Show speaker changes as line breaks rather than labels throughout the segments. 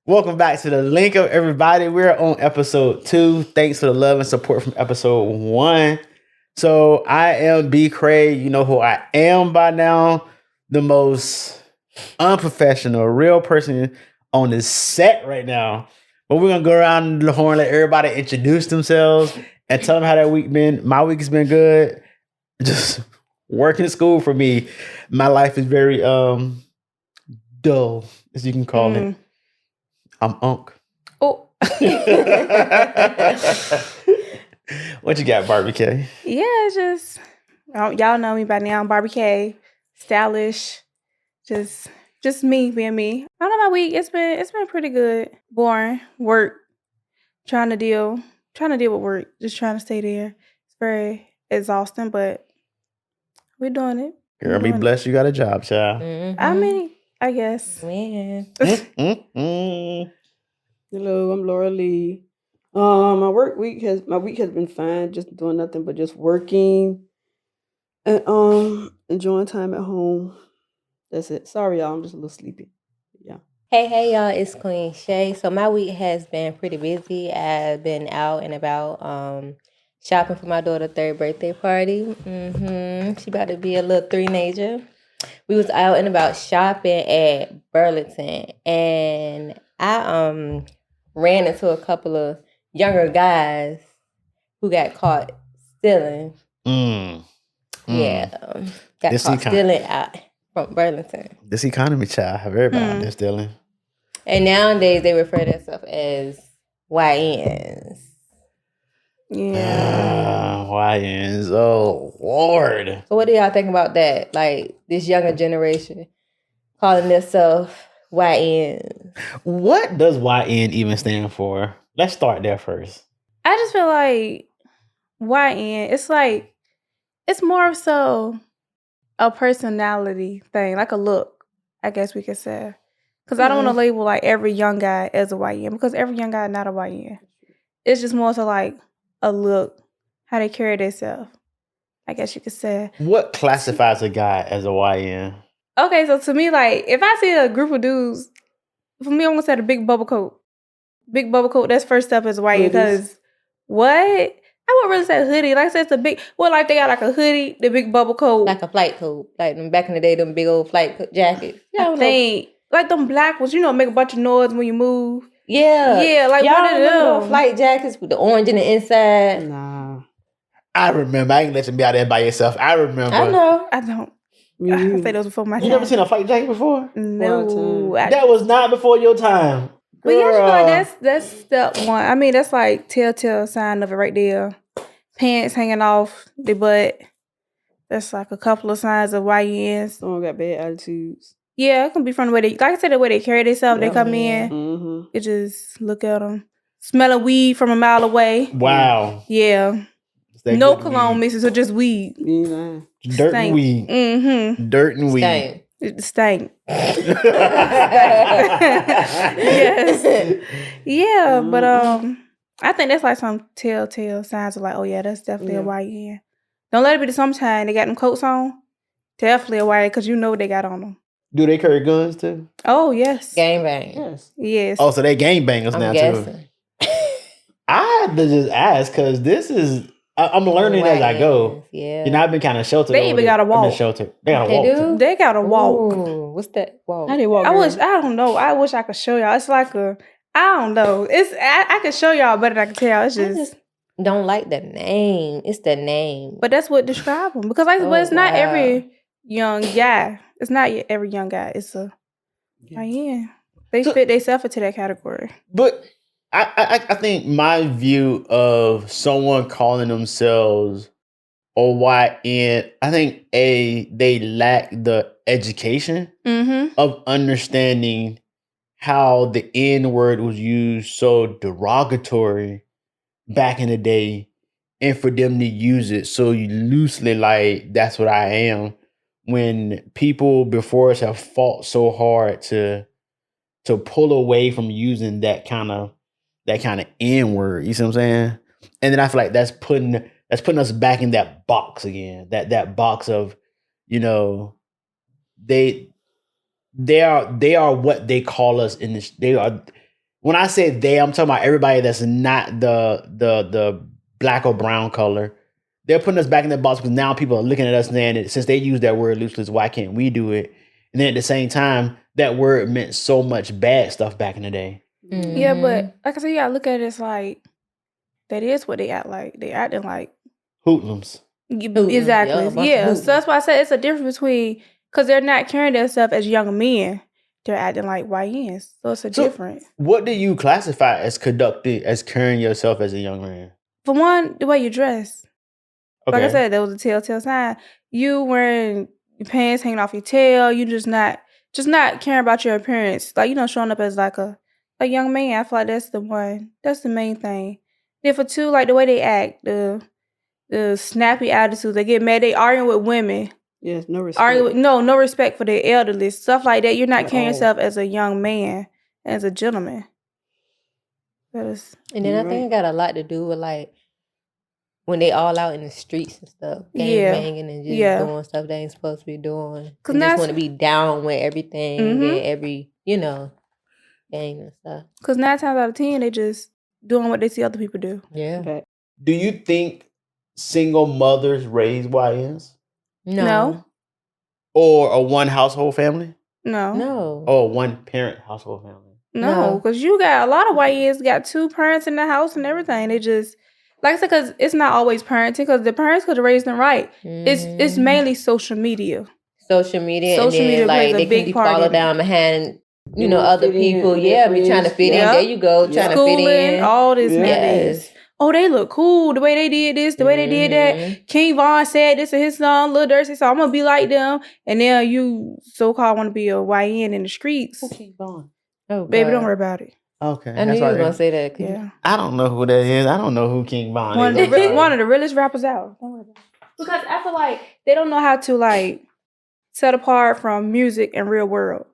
Welcome back to the link up, everybody. We're on episode 2. Thanks for the love and support from episode 1. So I am B. Craig. You know who I am by now. The most unprofessional, real person on this set right now. But we're gonna go around the horn, let everybody introduce themselves and tell them how their week been. My week has been good. Just working school for me. My life is very dull, as you can call it. I'm Unc.
Oh.
What you got, Barbie K?
Yeah, just y'all know me by now. I'm Barbie K, stylish, just me being me. I don't know, my week it's been pretty good. Boring, work, trying to deal with work, just trying to stay there. It's very exhausting, but we're doing it.
Girl, be blessed you got a job, child.
Mm-hmm.
I mean, I guess.
Man.
Hello, I'm Laura Lee. My week has been fine, just doing nothing but just working and enjoying time at home. That's it. Sorry, y'all, I'm just a little sleepy. Yeah.
Hey, y'all, it's Queen Shay. So my week has been pretty busy. I've been out and about shopping for my daughter's 3rd birthday party. She about to be a little three-nager. We was out and about shopping at Burlington, and I ran into a couple of younger guys who got caught stealing. Yeah, got caught stealing out from Burlington.
This economy, child, have everybody out there stealing.
And nowadays they refer to themselves as YNs.
Yeah.
YNs. Oh, Lord.
So what do y'all think about that? Like this younger generation calling themselves YNs.
What does YN even stand for? Let's start there first.
I just feel like YN, it's more so a personality thing, like a look, I guess we could say. Because I don't want to label like every young guy as a YN, because every young guy is not a YN. It's just more so like a look, how they carry themselves, I guess you could say.
What classifies a guy as a YN?
Okay, so to me, like, if I see a group of dudes, for me, I'm going to say the big bubble coat. Big bubble coat, that's first step as a YN, because what? I wouldn't really say hoodie. Like I said, it's a big, like they got like a hoodie, the big bubble coat.
Like a flight coat. Like them back in the day, them big old flight jackets.
I think, like them black ones, make a bunch of noise when you move.
Yeah.
Yeah, like
y'all
one of them.
Those flight jackets with the orange in the inside.
Nah.
I remember. I ain't let you be out there by yourself. I remember.
I know.
I don't. I say those before my time.
You never seen a flight jacket before?
No.
That was not before your time.
But yeah, like that's step one. I mean, that's like telltale sign of it right there. Pants hanging off the butt. That's like a couple of signs of YNs.
Someone got bad attitudes.
Yeah, it can be from the way they, like I said, the way they carry themselves. They come in.
Mm-hmm.
You just look at them. Smelling weed from a mile away.
Wow.
Yeah. No cologne mixes, so just weed.
Yeah.
Dirt and weed.
Mm-hmm.
Dirt and weed.
It stank. Yes. Yeah, but I think that's like some telltale signs of like, oh yeah, that's definitely a YN. Don't let it be the sometime they got them coats on. Definitely a YN, because you know what they got on them.
Do they carry guns too?
Oh yes.
Gangbang.
Yes.
Oh, so they gangbangers now
guessing.
too. I had to just ask because this is I'm learning as I go.
Yeah.
You know, I've been kind of sheltered.
They even got a walk.
Sheltered. They got a
They
walk.
do?
Too.
They got a walk.
Ooh, what's that walk?
How they walk?
I don't know. I wish I could show y'all. It's like I don't know. I can show y'all better than I can tell. It's
I just don't like the name. It's the name.
But that's what describes them. Because but it's not every young guy. It's not every young guy. It's a YN. They fit themselves into that category.
But I think my view of someone calling themselves a YN, I think they lack the education of understanding how the N word was used so derogatory back in the day, and for them to use it so loosely, like that's what I am, when people before us have fought so hard to pull away from using that kind of N word. You see what I'm saying? And then I feel like that's putting us back in that box again. That box of, they are what they call us in this. They are when I say they, I'm talking about everybody that's not the black or brown color. They're putting us back in that box because now people are looking at us saying that since they use that word loosely, why can't we do it? And then at the same time, that word meant so much bad stuff back in the day.
Mhm.
Yeah, but like I said, you gotta look at it as like that is what they act like. They acting like
Hoodlums.
exactly.
Yeah, a bunch of
Yeah, so
hoodlums.
that's why I said it's a difference between because they're not carrying themselves as young men. They're acting like YNs. So it's a difference.
What do you classify as carrying yourself as a young man?
For one, the way you dress.
Okay.
Like I said, that was a telltale sign. You wearing your pants hanging off your tail. You just not caring about your appearance. Like, you know, showing up as like a young man. I feel like that's the one. That's the main thing. Then for two, like the way they act, the snappy attitudes. They get mad. They arguing with women.
Yes, no respect.
No respect for their elderly. Stuff like that. You're not
At
carrying
all.
yourself as a young man, as a gentleman. That is.
And then I think it got a lot to do with like when they all out in the streets and stuff, gang banging and just doing stuff they ain't supposed to be doing. Cause just want to be down with everything and every, gang and stuff.
Cause 9 times out of 10, they just doing what they see other people do.
Yeah.
Okay.
Do you think single mothers raise YNs?
No.
Or a one household family?
No.
Or one parent household family?
No, because you got a lot of YNs got 2 parents in the house and everything. They just, like I said, because it's not always parenting, because the parents could have raised them right. It's mainly social media.
Social media
Social
and then,
media
like
plays a
they
big
can be
part
followed
in it.
down behind,
You know,
other
fit in,
people.
their
Be trying to
friends.
fit in.
Yep.
There you go, trying to fit
Schooling,
in.
all this
Yeah.
nowadays. Oh, they look cool the way they did this, the way they did that. King Von said this to his son, Lil Durst said, so I'm gonna be like them. And now you so-called want to be a YN in the streets.
Who King Von?
Oh,
Baby, don't
God.
worry about it.
Okay.
I knew you were gonna say that.
Yeah.
I don't know who that is. I don't know who King Von
One
is.
of the realest rappers out. Don't worry about it. Because I feel like they don't know how to like set apart from music and real world.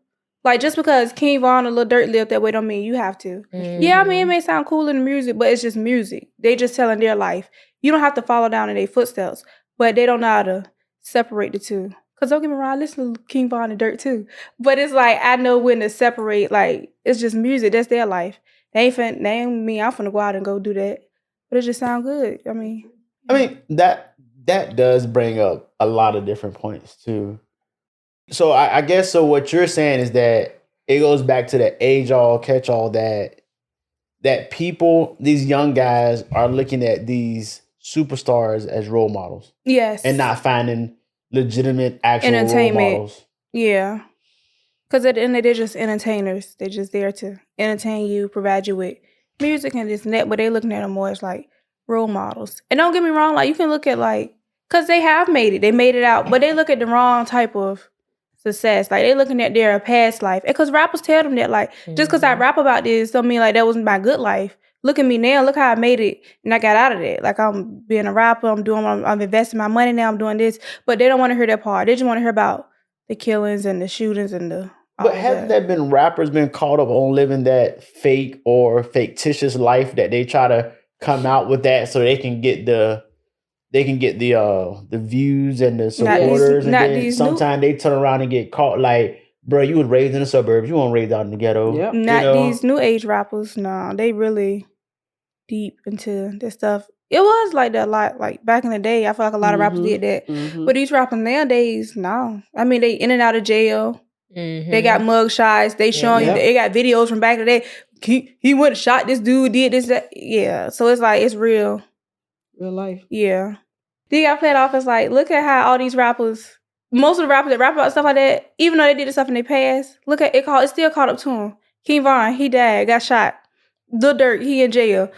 Like just because King Von and Lil Durk live that way don't mean you have to. Yeah, I mean it may sound cool in the music, but it's just music. They just telling their life. You don't have to follow down in their footsteps, but they don't know how to separate the two. Cause don't get me wrong, I listen to King Von and Durk too. But it's like I know when to separate. Like it's just music. That's their life. They ain't me. I'm finna go out and go do that. But it just sound good. I mean
that does bring up a lot of different points too. So I guess so. What you're saying is that it goes back to the age all catch all that people, these young guys, are looking at these superstars as role models.
Yes.
And not finding legitimate actual role models.
Yeah. Because at the end of the day, they're just entertainers. They're just there to entertain you, provide you with music and this and that, but they're looking at them more as like role models. And don't get me wrong, like you can look at like, because they have made it. They made it out, but they look at the wrong type of success. Like they looking at their past life. And because rappers tell them that like, just because I rap about this don't mean like that was my good life. Look at me now. Look how I made it and I got out of that. Like I'm being a rapper. I'm investing my money now. I'm doing this. But they don't want to hear that part. They just want to hear about the killings and the shootings and the...
But haven't there been rappers been caught up on living that fake or fictitious life that they try to come out with that so they can get the views and the supporters, and then sometimes they turn around and get caught like, bro, you was raised in the suburbs, you weren't raised out in the ghetto.
Yep.
Not these new age rappers. No, they really deep into this stuff. It was like that a lot. Like back in the day, I feel like a lot of rappers did that. But these rappers nowadays, no. I mean, they in and out of jail. They got mug shots. They showing you. They got videos from back in the day. He went and shot this dude. Did this that. Yeah. So it's like it's real.
Real life.
Yeah. They got played off as like, look at how all these rappers, most of the rappers that rap about stuff like that, even though they did this stuff in their past, look at it. It's still caught up to him. King Von, he died, got shot. Lil Durk, he in jail.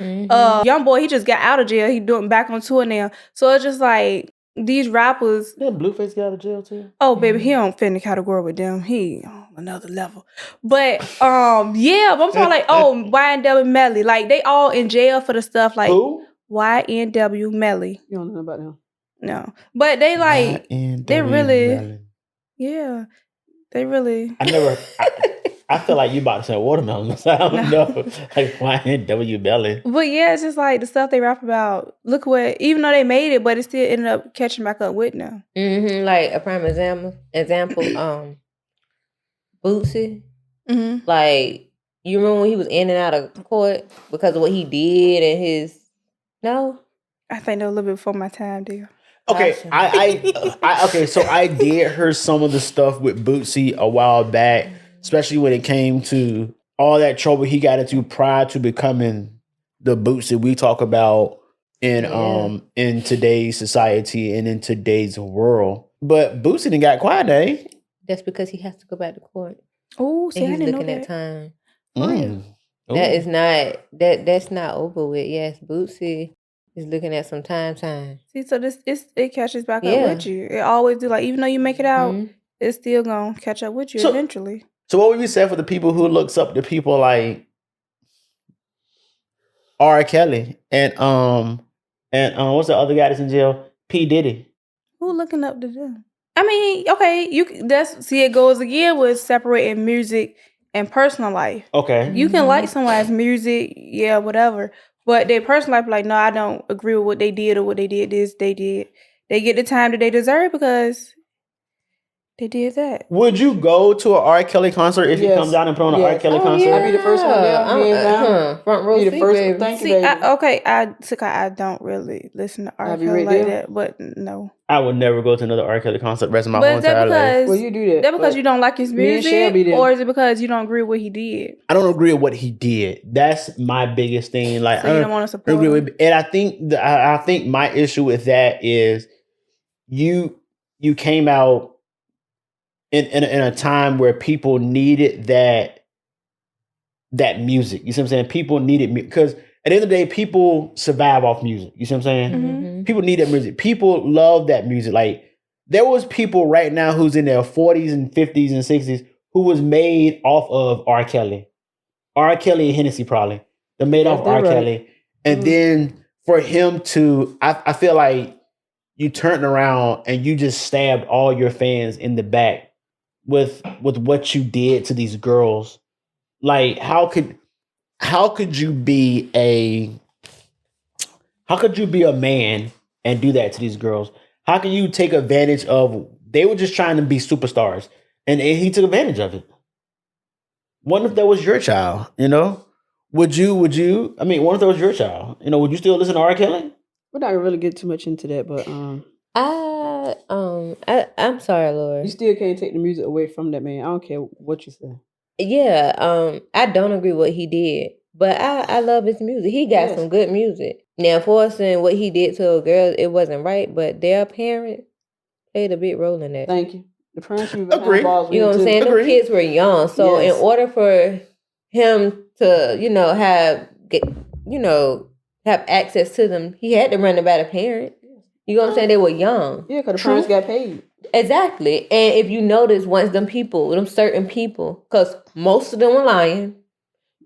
Young boy, he just got out of jail. He doing back on tour now. So it's just like these rappers.
Didn't Blueface get out of jail too?
Oh, baby, he don't fit in the category with them. He on another level. But yeah, but I'm talking like, YNW Melly. Like they all in jail for the stuff like
who?
YNW Melly.
You don't know about them.
No. But they like they really
Melon.
yeah. They really
I feel like you about to say watermelon. I don't know. Like YNW Melon.
But yeah, it's just like the stuff they rap about. Look what, even though they made it, but it still ended up catching back up with them.
Like a prime example, Bootsy. Like You remember when he was in and out of court because of what he did and his... No?
I think that was a little bit before my time, dear.
Okay,
Gotcha.
okay, so I did hear some of the stuff with Bootsy a while back, especially when it came to all that trouble he got into prior to becoming the Bootsy we talk about in today's society and in today's world. But Bootsy done got quiet, eh?
That's because he has to go back to court.
Oh, see,
And
I
he's
didn't know
looking
that.
at time.
Mm.
That
Ooh.
is not that's not over with. Yes, Bootsy is looking at some time.
See, so it catches back
Yeah.
up with you. It always do. Like, even though you make it out,
Mhm.
it's still gonna catch up with you
So-
eventually.
So what would you say for the people who looks up to people like R. Kelly and what's the other guy that's in jail? P. Diddy.
Who looking up to them? I mean, okay, it goes again with separating music and personal life.
Okay.
You can like someone's music, yeah, whatever. But their personal life, like, no, I don't agree with what they did or what they did this, they did. They get the time that they deserve because they did that.
Would you go to an R. Kelly concert if he
Yes.
comes down and put on an R.
Yes.
Kelly
Oh,
concert?
yeah.
I'd be the first one there, hands down.
Front row
Be the
seat,
first
baby.
thank you,
See,
baby.
I don't really listen to R.
I'll be
Kelly
right
like
there.
that, but no.
I would never go to another R. Kelly concert the rest of my
But
whole
is that
entire life.
because
Well, you do that.
that because
but
you don't like his
me and Shell be
music,
there.
or is it because you don't agree with what he did?
I don't agree with what he did. That's my biggest thing. Like,
So you don't want to support
agree
him?
with, and I think my issue with that is you came out in a time where people needed that music. You see what I'm saying? People needed because at the end of the day, people survive off music. You see what I'm saying?
Mhm.
People need that music. People love that music. Like, there was people right now who's in their 40s and 50s and 60s who was made off of R. Kelly. R. Kelly and Hennessy probably. They're made off
They're
R.
right.
Kelly. And
Mhm.
then for him to, I feel like you turned around and you just stabbed all your fans in the back with what you did to these girls. Like, how could you be a man and do that to these girls? How can you take advantage of, they were just trying to be superstars and he took advantage of it. What if that was your child, you know? Would you, I mean, what if that was your child? You know, would you still listen to R. Kelly?
We're not gonna really get too much into that, but
I'm sorry,
you
Lord.
still can't take the music away from that man. I don't care what you say.
Yeah, I don't agree with what he did, but I love his music. He got
Yes.
some good music. Now, enforcing what he did to a girl, it wasn't right, but their parent played a big role in that.
Thank you. The parents should be behind
Agree.
balls with
You know what
him,
I'm
too.
saying? Them
Agree.
kids were young, so
Yes.
in order for him to, have access to them, he had to run about a parent. You know what I'm saying? They were young.
Yeah, because the
True.
parents got paid.
Exactly. And if you notice, once them certain people, because most of them were lying,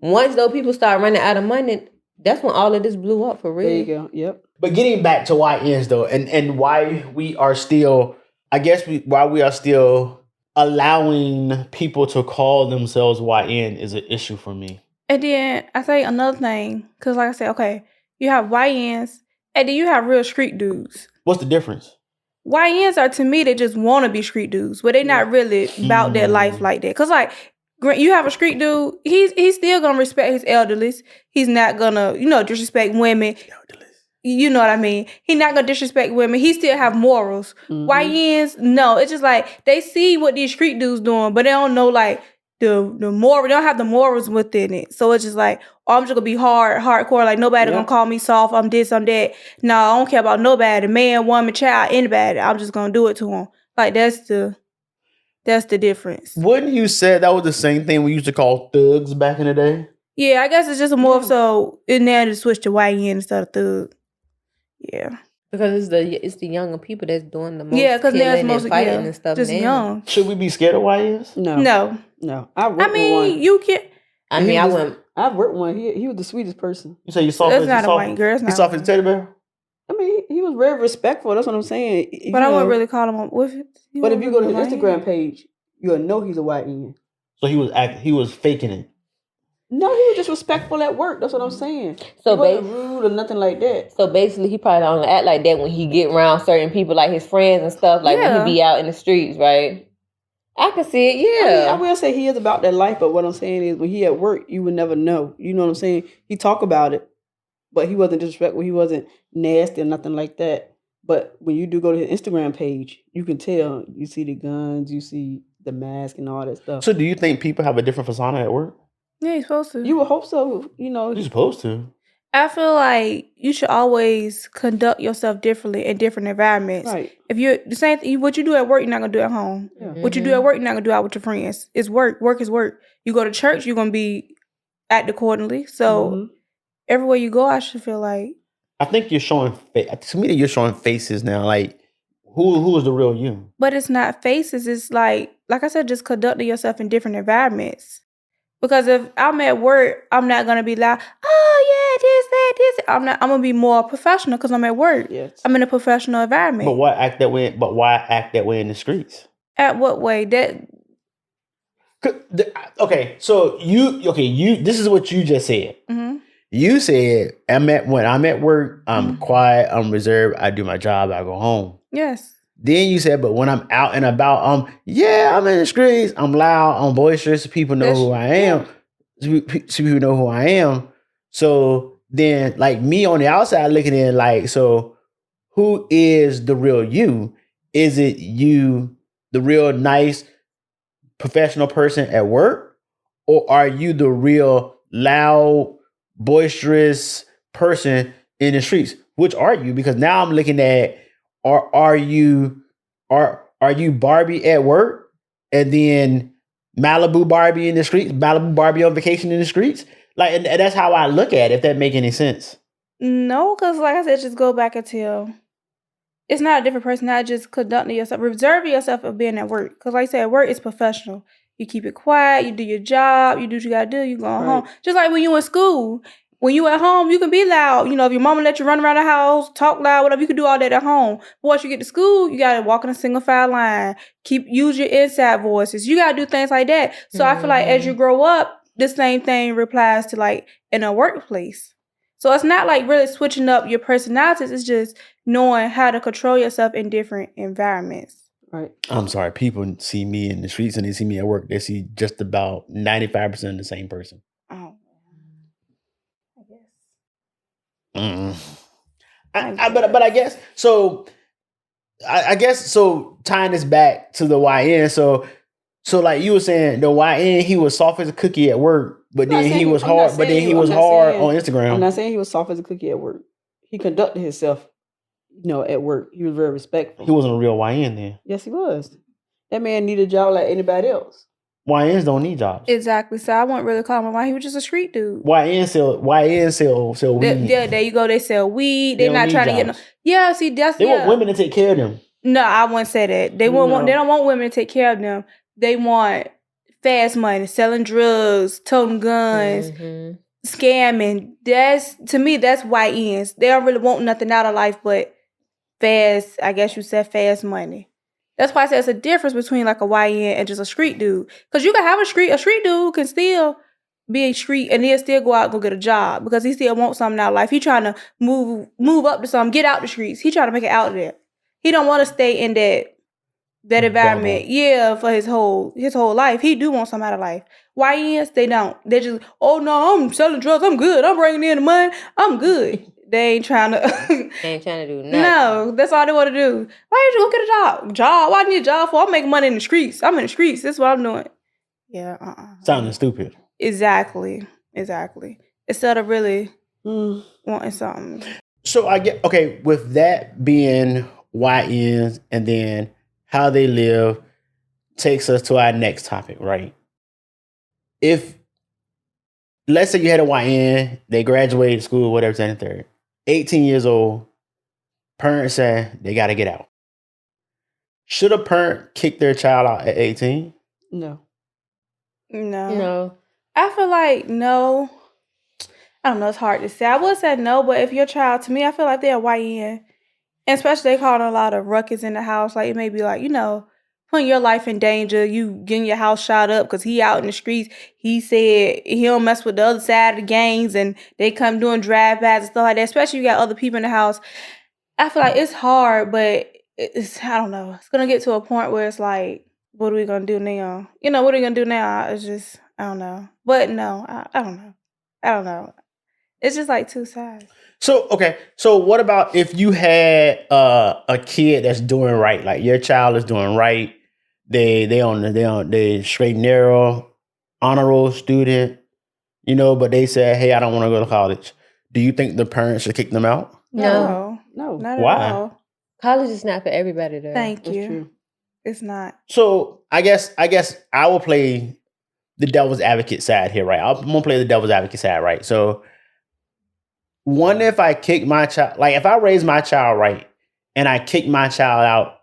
once those people start running out of money, that's when all of this blew up for real.
There you go. Yep.
But getting back to YNs though, and why we are still, why we are still allowing people to call themselves YN is an issue for me.
And then I say another thing, because like I said, okay, you have YNs, and then you have real street dudes.
What's the difference?
YNs are, to me, they just want to be street dudes, but they not really about that life like that. Because, like, you have a street dude, he's still going to respect his elderlies. He's not going to, disrespect women. You know what I mean? He's not going to disrespect women. He still have morals.
Mhm.
YNs, no. It's just like, they see what these street dudes doing, but they don't know, like, the moral. They don't have the morals within it. So it's just like, I'm just going to be hardcore. Like, nobody going to call me soft. I'm this, I'm that. No, I don't care about nobody. Man, woman, child, anybody. I'm just going to do it to them. Like, that's the difference.
Wouldn't you say that was the same thing we used to call thugs back in the day?
Yeah, I guess it's just more so in there to switch to YN instead of thug. Yeah.
Because it's the younger people that's doing the most
Because now it's
killing and
mostly
fighting and stuff
just
now.
young.
Should we be scared of YNs?
No.
No.
I worked
I
with
mean,
one.
you can.
I mean, I went...
I've worked with one. He was the sweetest person.
You say you soft
That's
as
not a white girl. It's
You
not
soft
a
as a
white.
teddy bear?
I mean, he was very respectful. That's what I'm saying.
But I wouldn't really call him with it.
But if you go to his Instagram page, you'll know he's a YN.
So he was faking it.
No, he was just respectful at work. That's what I'm saying.
So
he wasn't rude or nothing like that.
So basically, he probably don't act like that when he get around certain people, like his friends and stuff, like when he be out in the streets, right? I can see it, yeah.
I will say he is about that life, but what I'm saying is when he at work, you would never know. You know what I'm saying? He talk about it, but he wasn't disrespectful. He wasn't nasty or nothing like that. But when you do go to his Instagram page, you can tell. You see the guns, you see the mask and all that stuff.
So do you think people have a different persona at work?
Yeah, you're supposed to.
You would hope so. You know,
You're supposed to.
I feel like you should always conduct yourself differently in different environments.
right.
If you're the same thing, what you do at work, you're not gonna do at home.
Yeah.
What you do at work, you're not gonna do out with your friends. It's work. Work is work. You go to church, you're gonna be act accordingly. So
Mhm.
everywhere you go, I should feel like.
I think you're showing. To me, you're showing faces now. Like who is the real you?
But it's not faces. It's like I said, just conducting yourself in different environments. Because if I'm at work, I'm not gonna be like, oh yeah, this. I'm not. I'm gonna be more professional because I'm at work.
Yes.
I'm in a professional environment.
But why act that way? But why act that way in the streets?
At what way? That
Okay, so you. This is what you just said.
mhm.
You said when I'm at work, I'm quiet, I'm reserved, I do my job, I go home.
Yes.
Then you said, but when I'm out and about, yeah, I'm in the streets, I'm loud, I'm boisterous, people know who I am. People know who I am. So then, like me on the outside looking in, like, so who is the real you? Is it you, the real nice professional person at work? Or are you the real loud, boisterous person in the streets? Which are you? Because now I'm looking at, are you Barbie at work and then Malibu Barbie in the streets, Malibu Barbie on vacation in the streets? Like, and that's how I look at it, if that make any sense.
No, because like I said, just go back until it's not a different person, not just conducting yourself, reserving yourself of being at work. Because like I said, work is professional. You keep it quiet, you do your job, you do what you gotta do, you go home. Just like when you in school. When you at home, you can be loud. You know, if your mama let you run around the house, talk loud, whatever, you can do all that at home. But once you get to school, you gotta walk in a single file line. Use your inside voices. You gotta do things like that. So I feel like as you grow up, the same thing applies to like in a workplace. So it's not like really switching up your personalities. It's just knowing how to control yourself in different environments.
Right.
I'm sorry, people see me in the streets and they see me at work. They see just about 95% the same person.
Oh, I guess.
But I guess so. I guess so. Tying this back to the YN, so like you were saying, the YN, he was soft as a cookie at work, but then he was hard. But then he was hard on Instagram.
I'm not saying he was soft as a cookie at work. He conducted himself, at work. He was very respectful.
He wasn't a real YN then.
Yes, he was. That man needed a job like anybody else.
YNs don't need jobs.
Exactly. So I wouldn't really call him a YN. He was just a street dude.
YN sell weed.
Yeah, there you go. They sell weed. They're not trying to get no. Yeah, see, that's
they want women to take care of them.
No, I wouldn't say that. They don't want women to take care of them. They want fast money, selling drugs, toting guns, scamming. To me, that's YNs. They don't really want nothing out of life but fast, I guess you said fast money. That's why I said it's a difference between like a YN and just a street dude. Because you can have a street dude can still be a street and he'll still go out and go get a job because he still wants something out of life. He trying to move up to something, get out the streets. He trying to make it out of there. He don't want to stay in that environment, for his whole life. He do want something out of life. YNs, they don't. They just, oh no, I'm selling drugs. I'm good. I'm bringing in the money. I'm good. They ain't trying to.
Ain't trying to do nothing.
No, that's all they want to do. Why did you go get a job? Job? Why do you need a job for? I'm making money in the streets. I'm in the streets. That's what I'm doing. Yeah.
Sounding stupid.
Exactly. Instead of really wanting something.
So I get, okay, with that being YNs and then how they live takes us to our next topic, right? If, let's say you had a YN, they graduated school, whatever, 10 and 3rd, 18 years old, parents say they got to get out. Should a parent kick their child out at 18?
No.
I feel like no. I don't know, it's hard to say. I would say no, but if your child, to me, I feel like they're a YN. And especially they causing a lot of ruckus in the house. Like, it may be like, putting your life in danger. You getting your house shot up because he out in the streets. He said he don't mess with the other side of the gangs and they come doing drive-bys and stuff like that. Especially you got other people in the house. I feel like it's hard, but I don't know. It's going to get to a point where it's like, what are we gonna do now? What are we gonna do now? It's just I don't know. But no, I don't know. I don't know. It's just like two sides.
So okay, so what about if you had a kid that's doing right, like your child is doing right, they straight and narrow, honor roll student, but they said, hey, I don't want to go to college. Do you think the parents should kick them out?
No,
No.
not
Why?
at all.
College is not for everybody, though.
Thank
That's
you.
true.
It's not.
So I guess I will play the devil's advocate side here, right? I'm gonna play the devil's advocate side, right? So one, if I kick my child, like if I raise my child right and I kick my child out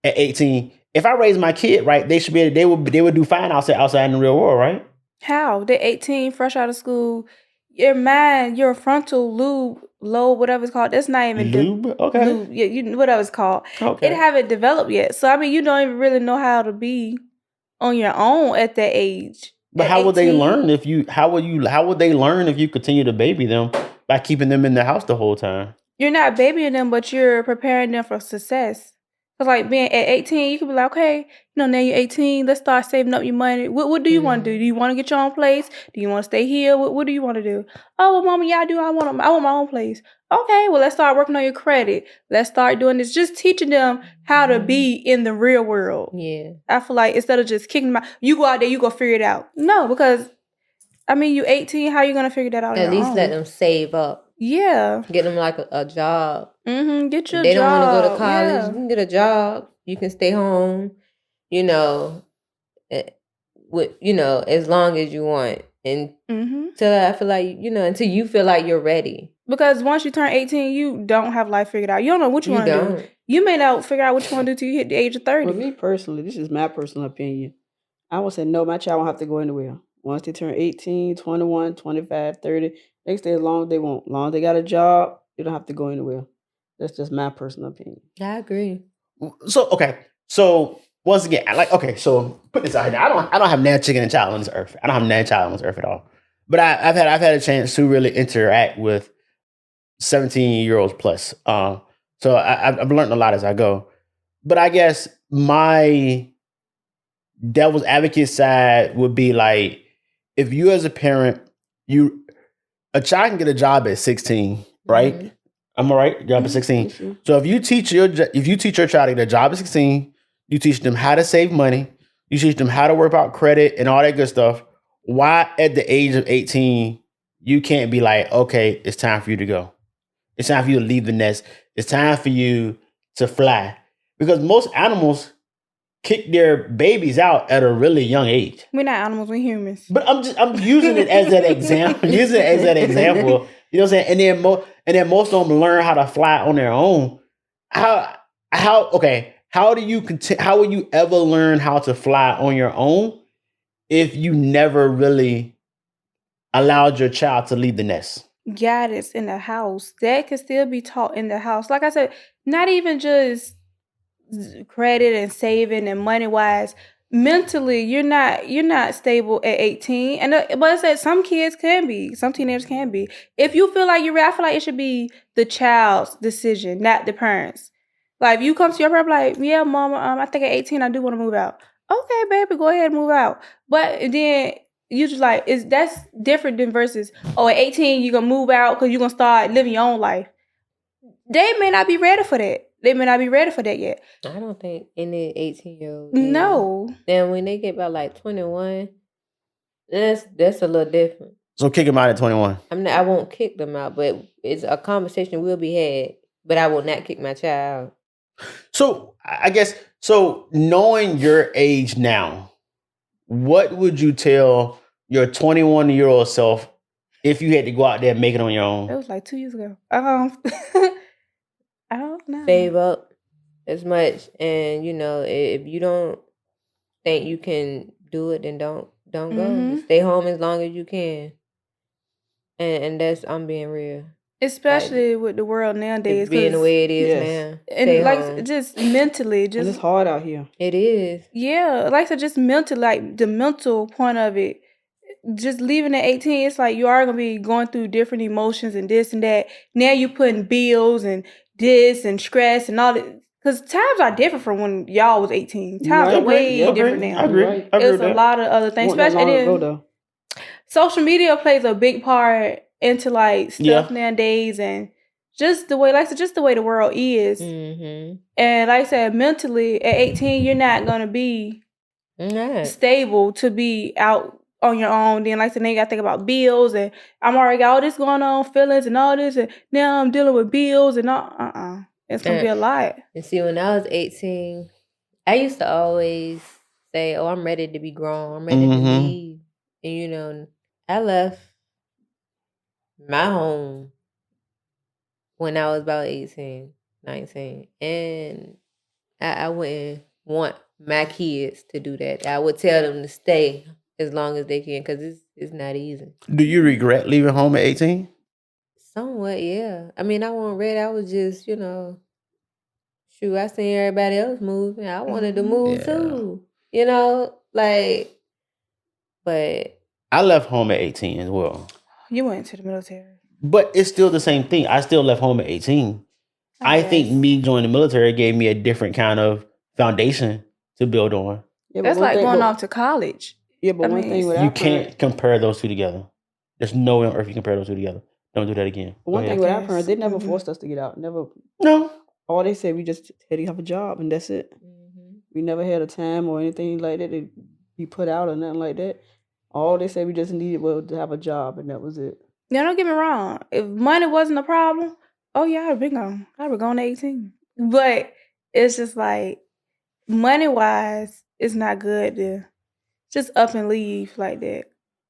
at 18, if I raise my kid right, they should be they would do fine outside in the real world, right?
How? They're 18, fresh out of school. Your mind, your frontal lobe, whatever it's called, that's not even
Lube, okay,
lube, yeah, whatever it's called.
okay.
It haven't developed yet. So I mean, you don't even really know how to be on your own at that age.
But
At
how would they
18,
learn if you? How would they learn if you continue to baby them by keeping them in the house the whole time?
You're not babying them, but you're preparing them for success. Cause like being at 18, you could be like, okay, now you're 18. Let's start saving up your money. What do you want to do? Do you want to get your own place? Do you want to stay here? What do you want to do? Oh, well, mama, yeah, I do. I want my own place. Okay, well, let's start working on your credit. Let's start doing this. Just teaching them how to be in the real world.
Yeah.
I feel like instead of just kicking them out, you go out there, you go figure it out. No, because I mean, you 18. How you gonna figure that out?
At
on your
least
own?
let them save up.
Yeah.
Get them like a job.
Get your
If they don't want to go to
job,
college,
yeah.
you can get a job. You can stay home, as long as you want. And until I feel like, until you feel like you're ready.
Because once you turn 18, you don't have life figured out. You don't know what you want to do. You may not figure out what you want to do till you hit the age of 30.
For me personally, this is my personal opinion. I would say, no, my child won't have to go anywhere. Once they turn 18, 21, 25, 30, they stay as long as they want. As long as they got a job, you don't have to go anywhere. That's just my personal opinion.
I agree.
So, okay. So, once again, so put this out here. I don't have nan chicken and child on this earth. I don't have nan child on this earth at all. But I've had a chance to really interact with 17-year-olds plus. So I've learned a lot as I go. But I guess my devil's advocate side would be like, if you as a parent, a child can get a job at 16, right?
Mm-hmm.
Am I right? Job at 16.
Mm-hmm.
So if you teach your child to get a job at 16, you teach them how to save money, you teach them how to work out credit and all that good stuff. Why at the age of 18 you can't be like, okay, it's time for you to go. It's time for you to leave the nest. It's time for you to fly. Because most animals kick their babies out at a really young age.
We're not animals, we're humans.
But I'm using it as that example. You know what I'm saying? And then most of them learn how to fly on their own. How will you ever learn how to fly on your own if you never really allowed your child to leave the nest?
Guidance in the house. That can still be taught in the house. Like I said, not even just credit and saving and money wise. Mentally, you're not stable at 18. But I said some kids can be, some teenagers can be. If you feel like you're ready, I feel like it should be the child's decision, not the parents. Like if you come to your parent like, yeah, mama, I think at 18 I do want to move out. Okay, baby, go ahead and move out. But then you just like, that's different than versus, at 18 you're gonna move out because you're gonna start living your own life. They may not be ready for that. They may not be ready for that yet.
I don't think any 18-year-old.
No.
Then when they get about like 21, that's a little different.
So kick them out at 21.
I won't kick them out, but it's a conversation will be had. But I will not kick my child.
So I guess, knowing your age now, what would you tell your 21-year-old self if you had to go out there and make it on your own?
That was like 2 years ago. I don't know.
Save up as much, and if you don't think you can do it, then don't go. Just stay home as long as you can. And that's, I'm being real.
Especially with the world nowadays,
being the way it is now.
And home. Just mentally,
and it's hard out here.
It is.
Yeah, like I said, just mentally, like the mental point of it. Just leaving at 18, it's like you are gonna be going through different emotions and this and that. Now you're putting bills and this and stress and all that. Because times are different from when y'all was 18. Times are way different now.
I agree.
Right.
I agree
It's
with
a
that.
lot of other things,
Wasn't that
especially
long ago,
then
though.
social media plays a big part into like stuff nowadays, and just the way, just the way the world is.
Mm-hmm.
And like I said, mentally at 18, you're not gonna be stable to be out on your own. Then, like I said, then you gotta think about bills, and I'm already got all this going on, feelings and all this, and now I'm dealing with bills and all. It's gonna be a lot.
And see, when I was 18, I used to always say, "Oh, I'm ready to be grown. I'm ready to leave." And you know, I left my home when I was about 18, 19, and I wouldn't want my kids to do that. I would tell them to stay as long as they can, because it's not easy.
Do you regret leaving home at 18?
Somewhat, yeah. I mean, I wasn't ready. I was just, shoot, I seen everybody else moving. I wanted to move too. But
I left home at 18 as well.
You went to the military.
But it's still the same thing. I still left home at 18. I think me joining the military gave me a different kind of foundation to build on.
Yeah,
That's like going off to college.
Yeah, but one thing with
you can't compare those two together. There's no way on earth you compare those two together. Don't do that again.
One thing with our parents, they never forced us to get out. Never.
No.
All they said, we just had to have a job, and that's it. Mm-hmm. We never had a time or anything like that to be put out or nothing like that. All they said we just needed was to have a job, and that was it.
Now, don't get me wrong. If money wasn't a problem, I'd have been gone. I'd have gone to 18. But it's just like, money-wise, it's not good to just up and leave like that.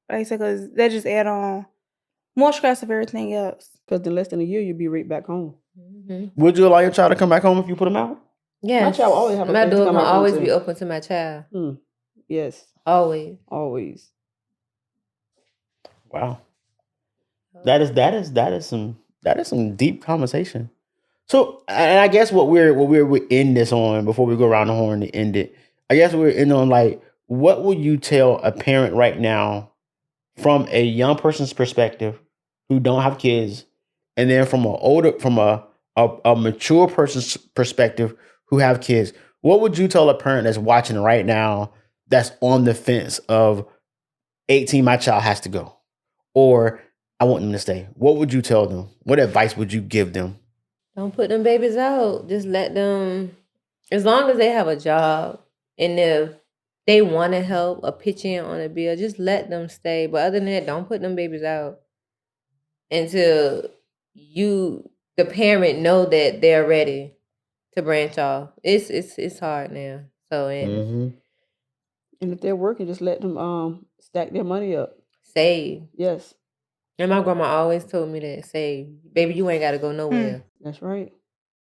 Like I said, because that just add on more stress of everything else.
Because in less than a year, you'll be right back home.
Mm-hmm.
Would you allow your child to come back home if you put him out?
Yes.
My child always have a
my door
will
always be open to my child.
Yes.
Always.
Wow. That is some deep conversation. So, and I guess what we're in this on before we go around the horn to end it. I guess we're in on like, what would you tell a parent right now from a young person's perspective who don't have kids, and then from a mature person's perspective who have kids? What would you tell a parent that's watching right now that's on the fence of 18, my child has to go, or I want them to stay? What would you tell them? What advice would you give them?
Don't put them babies out. Just let them, as long as they have a job, and if they want to help or pitch in on a bill, just let them stay. But other than that, don't put them babies out until the parent, know that they're ready to branch off. It's hard now. So
and if they're working, just let them stack their money up.
Save.
Yes.
And my grandma always told me that, save. Baby, you ain't got to go nowhere.
That's right.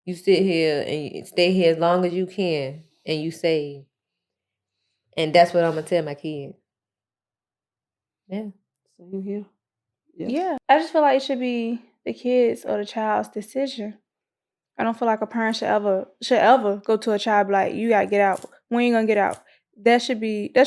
You sit here and you stay here as long as you can, and you save. And that's what I'm going to tell my kids. Yeah.
Same here. Yes.
Yeah. I just feel like it should be the kids or the child's decision. I don't feel like a parent should ever go to a child like, you gotta get out. When you gonna get out? That should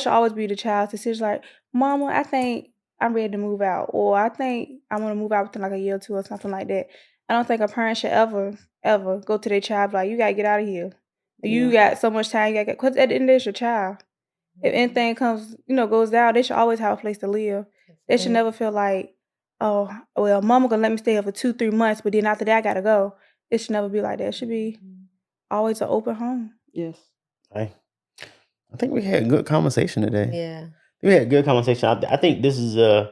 always be the child's decision. Like, Mama, I think I'm ready to move out, or I think I want to move out within like a year or two or something like that. I don't think a parent should ever go to their child like, you gotta get out of here. You got so much time. You got, because at the end, it's your child. If anything comes, goes down, they should always have a place to live. They should never feel like, oh, well, Mama gonna let me stay here for 2-3 months, but then after that I gotta go. It should never be like that. It should be always an open home.
Yes.
I think we had a good conversation today.
Yeah.
We had a good conversation. I think this is a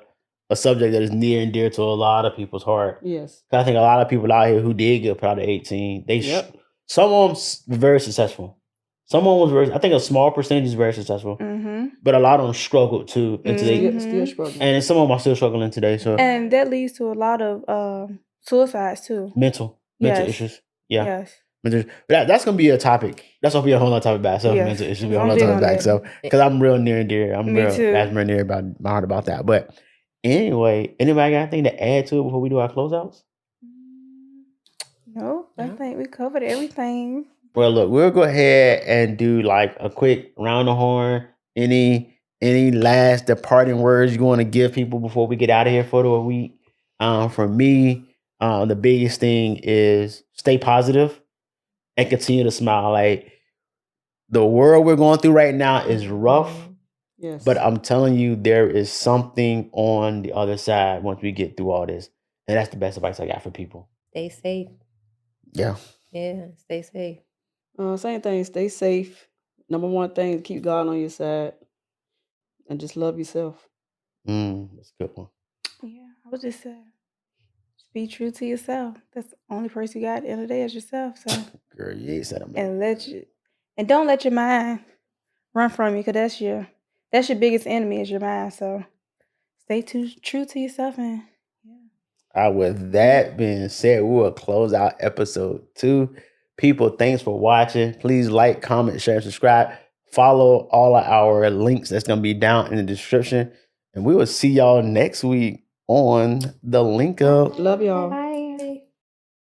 subject that is near and dear to a lot of people's heart.
Yes.
I think a lot of people out here who did get put out at 18, some of them were very successful. Someone was I think a small percentage is very successful, but a lot of them struggled too.
Still struggling.
And some of them are still struggling today. So,
and that leads to a lot of suicides too.
Mental issues. Yeah.
Yes.
That's going to be a topic. That's going to be a whole other topic by itself. Mental issues will be a whole other topic by itself. Because I'm real near and dear. That's real near about my heart about that. But anyway, anybody got anything to add to it before we do our closeouts?
No, I think we covered everything.
Well, look, we'll go ahead and do like a quick round the horn. Any last departing words you want to give people before we get out of here for the week? For me, the biggest thing is stay positive and continue to smile. Like, the world we're going through right now is rough,
Yes.
but I'm telling you, there is something on the other side once we get through all this. And that's the best advice I got for people.
Stay safe.
Yeah.
Yeah, stay safe.
Same thing. Stay safe. Number one thing, keep God on your side, and just love yourself.
That's a good one.
Yeah, I would just say, just be true to yourself. That's the only person you got at the end of the day is yourself. So,
Girl, you ain't said a
and don't let your mind run from you, because that's your biggest enemy is your mind. So, stay true to yourself, and
with that being said, we will close out episode 2. People, thanks for watching. Please like, comment, share, and subscribe. Follow all of our links that's going to be down in the description. And we will see y'all next week on the Link Up.
Love y'all.